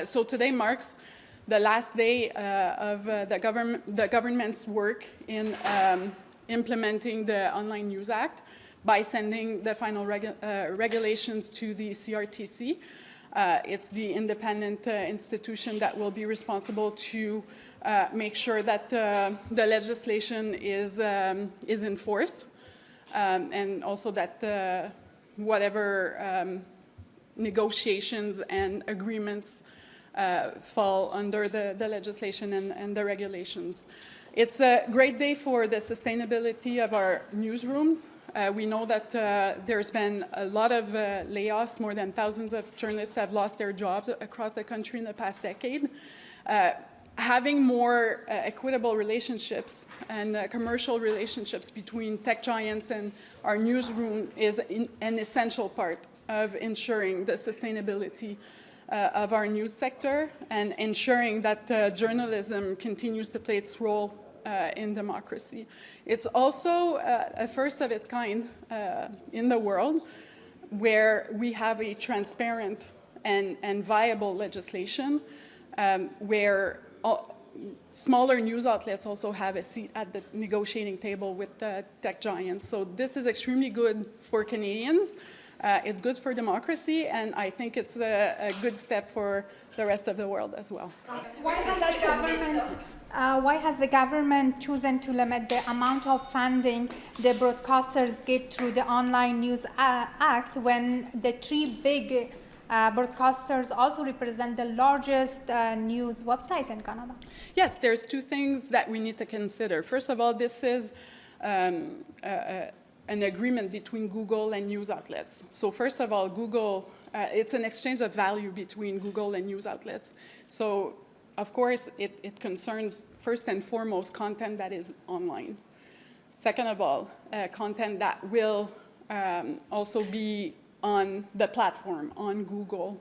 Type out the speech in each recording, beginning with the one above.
So today marks the last day of the government's work in implementing the Online News Act by sending the final regulations to the CRTC. It's the independent institution that will be responsible to make sure that the legislation is enforced, and also that whatever negotiations and agreements fall under the legislation and the regulations. It's a great day for the sustainability of our newsrooms. We know that there's been a lot of layoffs. More than thousands of journalists have lost their jobs across the country in the past decade. Having more equitable relationships and commercial relationships between tech giants and our newsroom is an essential part of ensuring the sustainability of our news sector and ensuring that journalism continues to play its role in democracy. It's also a first of its kind in the world where we have a transparent and viable legislation where smaller news outlets also have a seat at the negotiating table with the tech giants. So this is extremely good for Canadians. It's good for democracy, and I think it's a good step for the rest of the world as well. Why has the government chosen to limit the amount of funding the broadcasters get through the Online News Act when the three big broadcasters also represent the largest news websites in Canada? Yes, there's two things that we need to consider. First of all, this is an agreement between Google and news outlets. So first of all, Google, it's an exchange of value between Google and news outlets. So of course, it concerns first and foremost content that is online. Second of all, content that will also be on the platform, on Google.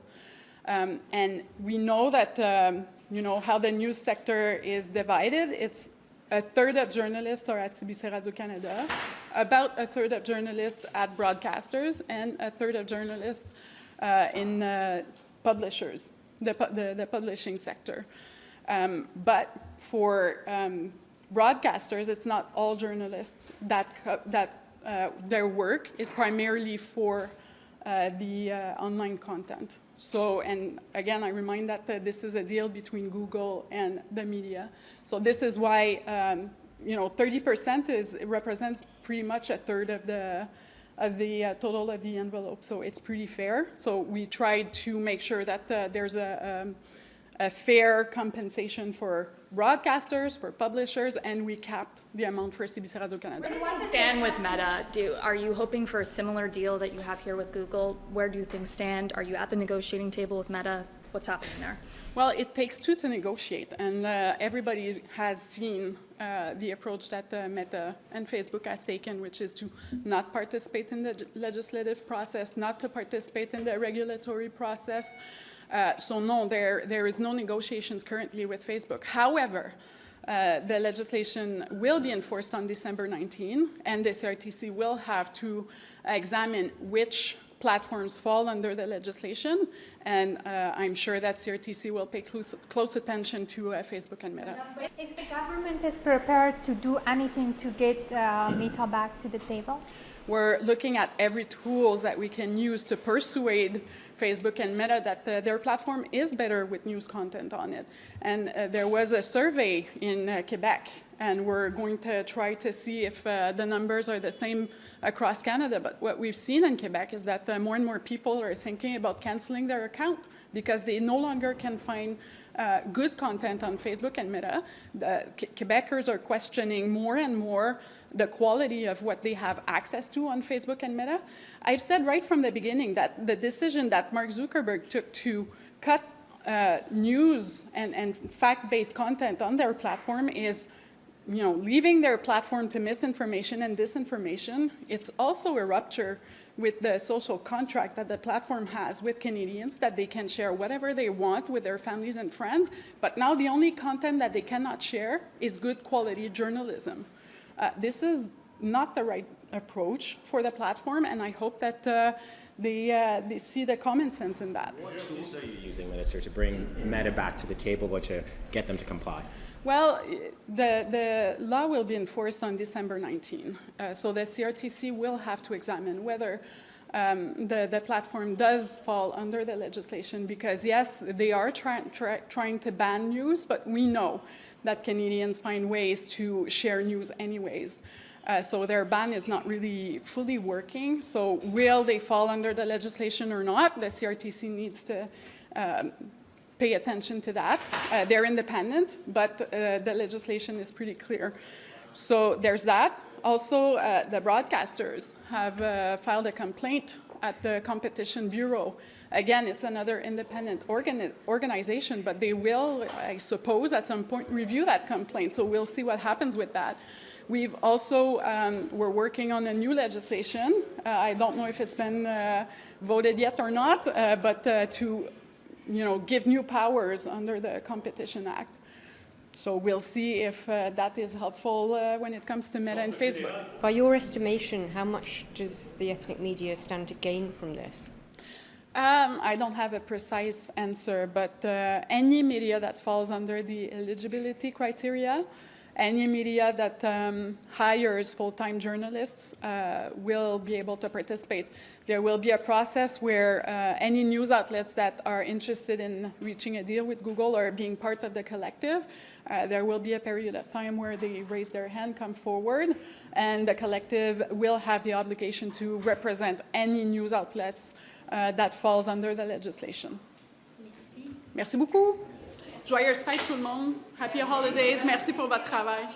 And we know that, how the news sector is divided. It's a third of journalists are at CBC Radio-Canada, about a third of journalists at broadcasters, and a third of journalists in publishers, the publishing sector. But for broadcasters, it's not all journalists that their work is primarily for the online content. So, and again, I remind that this is a deal between Google and the media. So this is why, 30% represents pretty much a third of the total of the envelope. So it's pretty fair. So we tried to make sure that there's a fair compensation for broadcasters, for publishers, and we capped the amount for CBC Radio-Canada. Where do you stand with Meta? Are you hoping for a similar deal that you have here with Google? Where do things stand? Are you at the negotiating table with Meta? What's happening there? Well, it takes two to negotiate, and everybody has seen the approach that Meta and Facebook has taken, which is to not participate in the legislative process, not to participate in the regulatory process. So no, there is no negotiations currently with Facebook. However, the legislation will be enforced on December 19, and the CRTC will have to examine which platforms fall under the legislation, and I'm sure that CRTC will pay close attention to Facebook and Meta. Is the government prepared to do anything to get Meta back to the table? We're looking at every tools that we can use to persuade Facebook and Meta that their platform is better with news content on it. And there was a survey in Quebec, and we're going to try to see if the numbers are the same across Canada. But what we've seen in Quebec is that more and more people are thinking about canceling their account because they no longer can find good content on Facebook and Meta. The Quebecers are questioning more and more the quality of what they have access to on Facebook and Meta. I've said right from the beginning that the decision that Mark Zuckerberg took to cut news and fact-based content on their platform is, leaving their platform to misinformation and disinformation. It's also a rupture with the social contract that the platform has with Canadians, that they can share whatever they want with their families and friends, but now the only content that they cannot share is good quality journalism. This is not the right approach for the platform, and I hope that they see the common sense in that. What tools are you using, Minister, to bring Meta back to the table or to get them to comply? Well, the law will be enforced on December 19, so the CRTC will have to examine whether the platform does fall under the legislation, because yes, they are trying to ban news, but we know that Canadians find ways to share news anyways. So their ban is not really fully working. So will they fall under the legislation or not? The CRTC needs to pay attention to that. They're independent, but the legislation is pretty clear. So there's that. Also, the broadcasters have filed a complaint at the Competition Bureau. Again, it's another independent organization, but they will, I suppose, at some point review that complaint. So we'll see what happens with that. We've also, we're working on a new legislation. I don't know if it's been voted yet or not, but to give new powers under the Competition Act. So we'll see if that is helpful when it comes to Meta and Facebook. By your estimation, how much does the ethnic media stand to gain from this? I don't have a precise answer, but any media that falls under the eligibility criteria, any media that hires full-time journalists will be able to participate. There will be a process where any news outlets that are interested in reaching a deal with Google or being part of the collective, there will be a period of time where they raise their hand, come forward, and the collective will have the obligation to represent any news outlets that falls under the legislation. Merci. Merci beaucoup. Joyeuses fêtes tout le monde. Happy holidays. Merci pour votre travail.